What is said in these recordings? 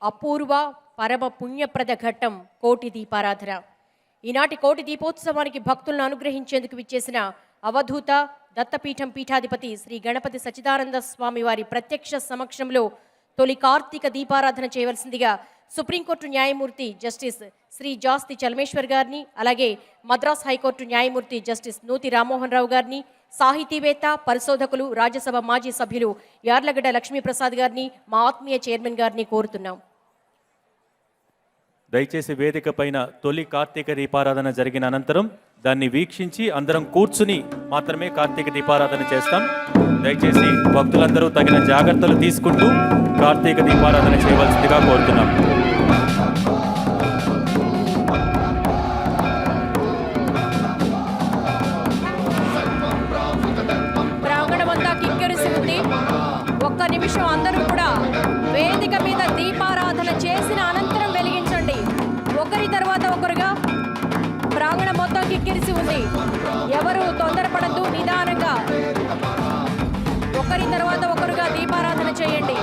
అపూర్వ పరమ పుణ్యప్రద ఘట్టం కోటి దీపారాధన. ఈనాటి కోటి దీపోత్సవానికి భక్తులను అనుగ్రహించేందుకు విచ్చేసిన అవధూత దత్తపీఠం పీఠాధిపతి శ్రీ గణపతి సచ్చిదానంద స్వామి వారి ప్రత్యక్ష సమక్షంలో తొలి కార్తీక దీపారాధన చేయవలసిందిగా సుప్రీంకోర్టు న్యాయమూర్తి జస్టిస్ శ్రీ జాస్తి చలమేశ్వర్ గారిని, అలాగే మద్రాస్ హైకోర్టు న్యాయమూర్తి జస్టిస్ నూతి రామ్మోహన్ రావు గారిని, సాహితీవేత్త, పరిశోధకులు, రాజ్యసభ మాజీ సభ్యులు యార్లగడ్డ లక్ష్మీప్రసాద్ గారిని, మా ఆత్మీయ చైర్మన్ గారిని కోరుతున్నాం. దయచేసి వేదిక పైన తొలి కార్తీక దీపారాధన జరిగిన అనంతరం దాన్ని వీక్షించి అందరం కూర్చుని మాత్రమే కార్తీక దీపారాధన చేస్తాం. దయచేసి భక్తులందరూ తగిన జాగ్రత్తలు తీసుకుంటూ కార్తీక దీపారాధన చేయవలసిందిగా కోరుతున్నాం. ప్రాంగణమంతా కిక్కిరిసి ఉంది. ఒక్క నిమిషం అందరూ కూడా వేదిక మీద దీపారాధన చేసిన అనంతరం వెలిగించండి. ఒకరి తర్వాత ఒకరుగా ప్రాంగణం మొత్తం కిక్కిరిసి ఉంది. ఎవరు తొందరపడద్దు, నిదానంగా ఒకరి తర్వాత ఒకరుగా దీపారాధన చేయండి.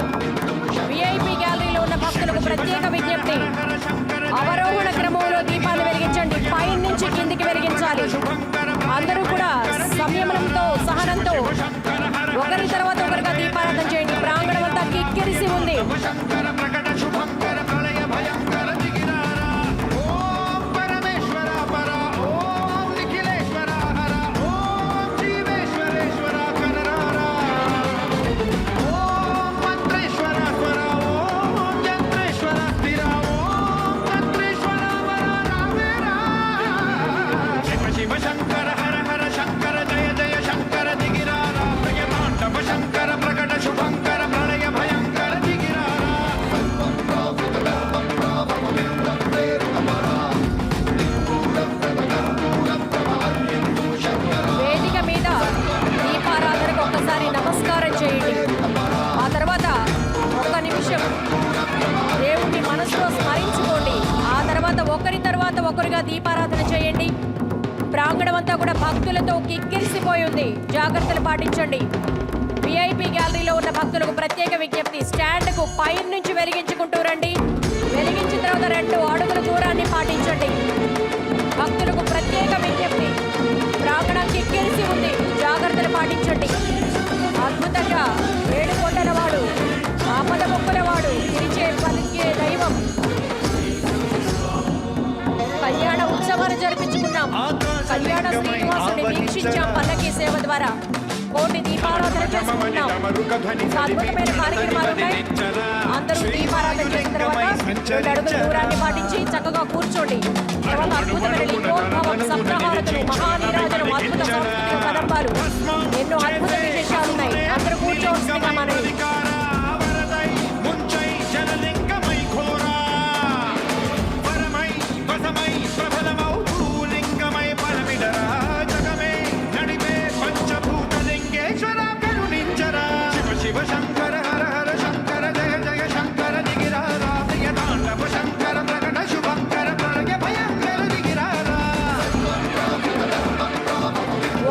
విఐపి గ్యాలరీలో ఉన్న భక్తులకు ప్రత్యేక విజ్ఞప్తి, అవరోహణ క్రమంలో దీపాలు వెలిగించండి. పైన నుంచి కిందికి వెలిగించాలి. అందరూ కూడా సంయమనంతో, సహనంతో ఒకరి తర్వాత ఒకరుగా దీపారాధన చేయండి. ప్రాంగణం అంతా కిక్కిరిసి ఉంది. దేవుణ్ణి మనసులో స్మరించుకోండి. ఆ తర్వాత ఒకరి తర్వాత ఒకరుగా దీపారాధన చేయండి. ప్రాంగణం అంతా కూడా భక్తులతో కిక్కిరిసిపోయి ఉంది. జాగ్రత్తలు పాటించండి. విఐపి గ్యాలరీలో ఉన్న భక్తులకు ప్రత్యేక విజ్ఞప్తి, స్టాండ్కు పైన నుంచి వెలిగించుకుంటూ రండి. వెలిగించిన తర్వాత 2 అడుగుల దూరాన్ని పాటించండి. భక్తులకు ప్రత్యేక విజ్ఞప్తి, ప్రాంగణం కిక్కిరిసి ఉంది. జాగ్రత్తలు పాటించండి. అద్భుతంగా వేడుకొండలవాడు, ఆపద మొక్కులవాడు, పిలిచే పలికే దైవం. కళ్యాణ ఉత్సవాలు జరిపించుకున్నాం. కళ్యాణ శ్రీనివాసుని వీక్షించాం. పల్లకి సేవ ద్వారా కోటి దీపారాధన చేసుకున్నాం. అద్భుతమైన కార్యక్రమాలు ఉన్నాయి. అందరూ దీపారాధన చేసిన తర్వాత 2 అడుగుల దూరాన్ని పాటించి చక్కగా కూర్చోండి. తర్వాత అద్భుతమైన లింగోద్భవం, సప్తహారతులు, మహానీరాజనం, అద్భుత సాంస్కృతిక కదంబాలు, ఎన్నో అద్భుత విశేషాలు ఉన్నాయి. అందరూ కూర్చోవలసిందిగా మనవి.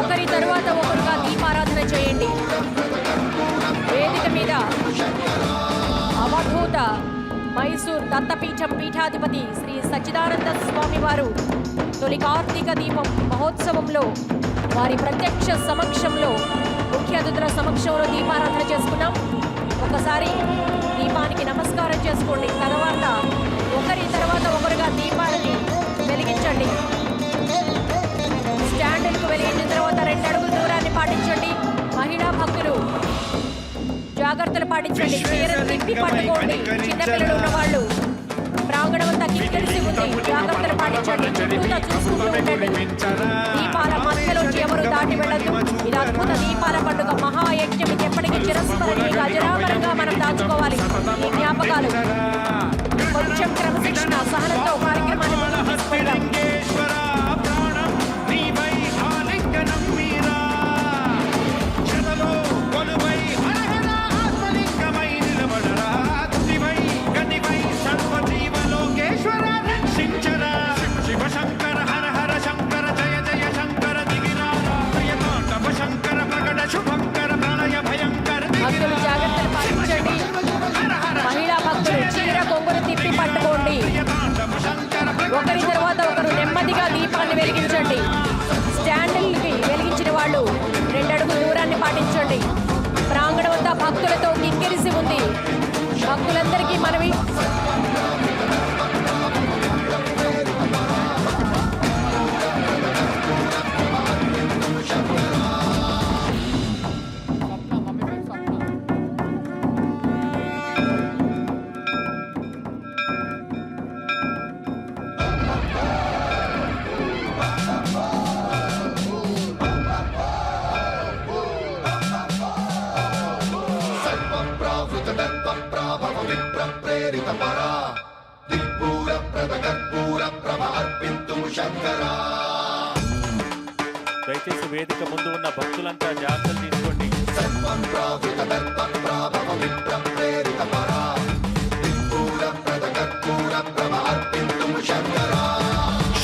ఒకరి తర్వాత ఒకరుగా దీపారాధన చేయండి. వేదిక మీద అవధూత మైసూర్ దత్తపీఠం పీఠాధిపతి శ్రీ సచ్చిదానంద స్వామి వారు తొలి కార్తీక దీపం మహోత్సవంలో వారి ప్రత్యక్ష సమక్షంలో, ముఖ్య అతిథుల సమక్షంలో దీపారాధన చేసుకున్నాం. ఒకసారి దీపానికి నమస్కారం చేసుకోండి. తర్వాత ఒకరి తర్వాత ఒకరుగా దీపాలని వెలిగించండి. స్టాండ్కు వెలిగించిన తర్వాత 2 అడుగుల దూరాన్ని పాటించండి. మహిళా భక్తులు జాగ్రత్తలు పాటించండి. చీరను తిప్పి పట్టుకోండి. చిన్నపిల్లలు ఉన్నవాళ్ళు ప్రాంగణం అంతా కిక్కిరిసి ఉంది. జాగ్రత్తలు పాటించండి. చుట్టూతా చూసుకుంటూ ఉండండి. దీపాల మధ్యలోంచి ఎవరు దాటి వెళ్ళద్దు. ఇది అద్భుత దీపాల పండుగ, మహాయజ్ఞం. ఇది ఎప్పటికీ చిరస్మరణీయంగా, అజరామరంగా మనం దాచుకోవాలి ఈ జ్ఞాపకాలు. కొంచెం క్రమశిక్షణ, సహనంతో కార్యక్రమాన్ని ముందుకు తీసుకెళ్దాం. భక్తులు జాగ్రత్తలు పాటించండి. మహిళా భక్తులు చీర కొంగును భక్తులందరికీ మనవి, దయచేసి వేదిక ముందు ఉన్న భక్తులంతా జాగ్రత్తలు తీసుకోండి.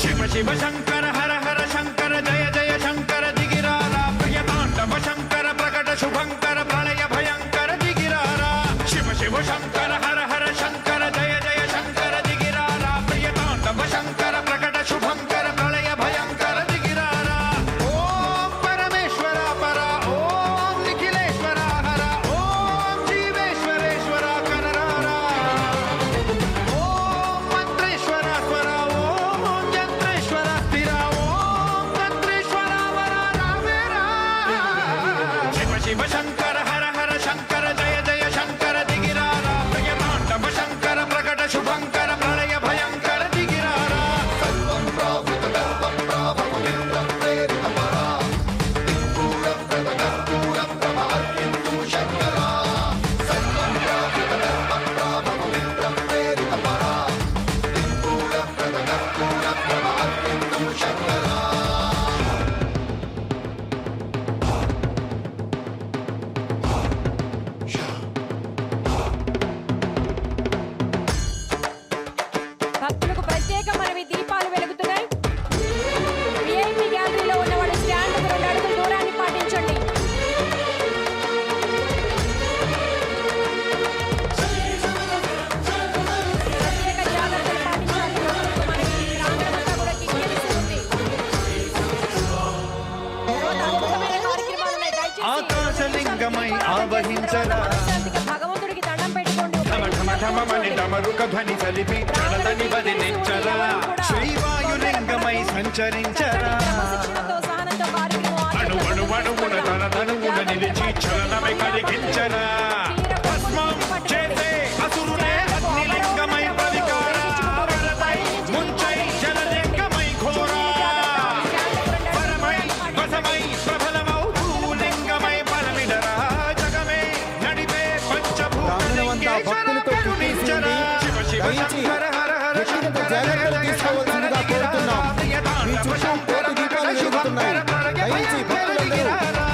శివ శివ శంకర హర హర శంకర జయ జయ శంకర దిగిరారా ప్రియతాండవ శంకర ప్రకట శుభంకర ప్రళయ భయంకర దిగిరారా శివ శివ శంకర హర హర శంకర జయ జయ శంకర దిగిరారా ప్రియతాండవ శంకర ప్రకట శుభంకర ప్రళయ భయంకర దిగిరారా ఓం పరమేశ్వర పర ఓం నిఖిలేశ్వర హర ఓం జీవేశ్వరేశ్వర కనరారా ఓం మంత్రేశ్వర స్వర ఓం యంత్రేశ్వర స్థిర ఓం తంత్రేశ్వర వర రావేరా శివ శివ శంకర హర హర శంకర జయ జయ శంకర దిగిరారా ప్రియతాండవ శంకర ప్రకట శుభంకర ప్రళయ భయంకర దిగిరారా భక్తులకు ప్రత్యేక మనవి, దీపాలు వెలుగుతున్నాయి. విఐపి గ్యాలరీలో ఉన్నవాళ్ళు స్టాండ్కు 2 అడుగుల దూరాన్ని పాటించండి. ప్రత్యేక జాగ్రత్తలు పాటించాలి. మనకి ప్రాంగణమంతా కూడా కిక్కిరిసి ఉంది. తర్వాత అద్భుతమైన కార్యక్రమాలు ఉన్నాయి. దయచేసి ఆకాశలింగమై ఆవహించరా మనశ్శాంతిగా భగవంతుడికి దండం పెట్టుకోండి. ఢమ ఢమ ఢమమని డమరుక ధ్వని సలిపి ప్రణదని వదిలించరా శ్రీవాయులింగమై సంచరించరా క్రమశిక్షణతో, సహనంతో కార్యక్రమం అణు అణు అణువున తన తనువున నిలిచి చలనమై కలిగించరా భస్మం చేసే అసురునే అగ్నిలింగమై ప్రవికారా వరదై ముంచై జలలింగమై ఘోరా పరమై వసమై ప్రబలమౌ భూలింగమై బలమిడరా జగమే నడిపే పంచభూతలింగేశ్వర కరుణించరా శివ శివ శంకర హర హర శంకర జయ జయ శంకర దిగిరారా ప్రియతాండవ శంకర ప్రకట శుభంకర ప్రళయ భయంకర దిగిరారా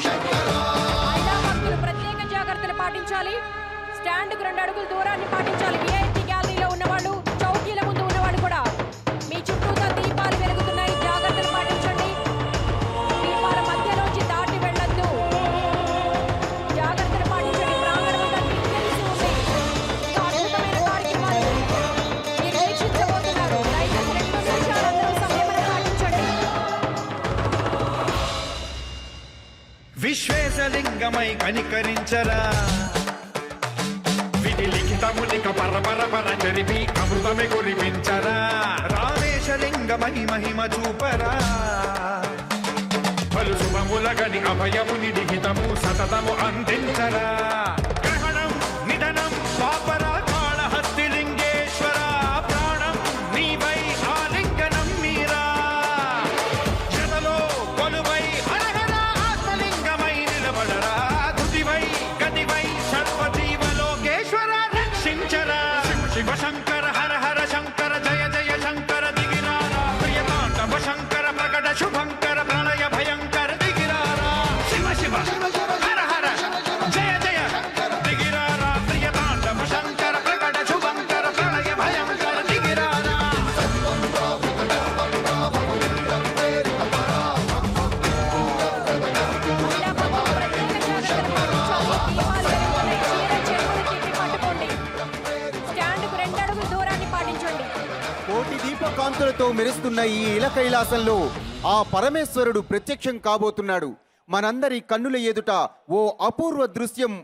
మహిళా భక్తులు ప్రత్యేక జాగ్రత్తలు పాటించాలి. స్టాండ్కు 2 అడుగుల దూరాన్ని పాటించాలి. విఐపి గ్యాలరీలో ఉన్నవాళ్ళు, చౌకీల ముందు ఉన్నవాళ్ళు కూడా మీ చుట్టూతా దీపాలు వెలుగుతున్నాయి. జాగ్రత్తలు పాటించండి. దీపాల మధ్యలోంచి దాటి వెళ్ళొద్దు. జాగ్రత్తలు పాటించండి. ప్రాంగణమంతా కిక్కిరిసి ఉంది. ఇంకా అద్భుతమైన కార్యక్రమాలు మీరు వీక్షించబోతున్నారు. దయచేసి 2 నిమిషాలు అందరూ సంయమనం పాటించండి. విశ్వేశలింగమై కనికరించరా విధి లిఖితమునిక పరపర పర జరిపి అమృతమే కురిపించరా రామేశలింగమై మహిమ చూపరా పలు శుభములగని అభయముని లిఖితము సతతము అందించరా గ్రహణం నిధనం పాపరా కాళహస్తి లింగేశ్వర ప్రాణం నీవై ఆలింగనం మీరా జతలో కొలువై హరహర ఆత్మలింగమై నిలబడరా తుదివై గతివై సర్వజీవలోకేశ్వర రక్షించరా శివ శివ శంకర హర హర శంకర జయ జయ శంకర దిగిరారా ప్రియతాండవ శంకర ప్రకట శుభంకర ప్రళయ భయంకర దిగిరారా శివ శివ హర హర జయ జయ దిగిరారా ప్రియతాండవ కోటి దీపకాంతులతో మెరుస్తున్న ఈ ఇల కైలాసంలో ఆ పరమేశ్వరుడు ప్రత్యక్షం కాబోతున్నాడు. మనందరి కన్నుల ఎదుట ఓ అపూర్వ దృశ్యం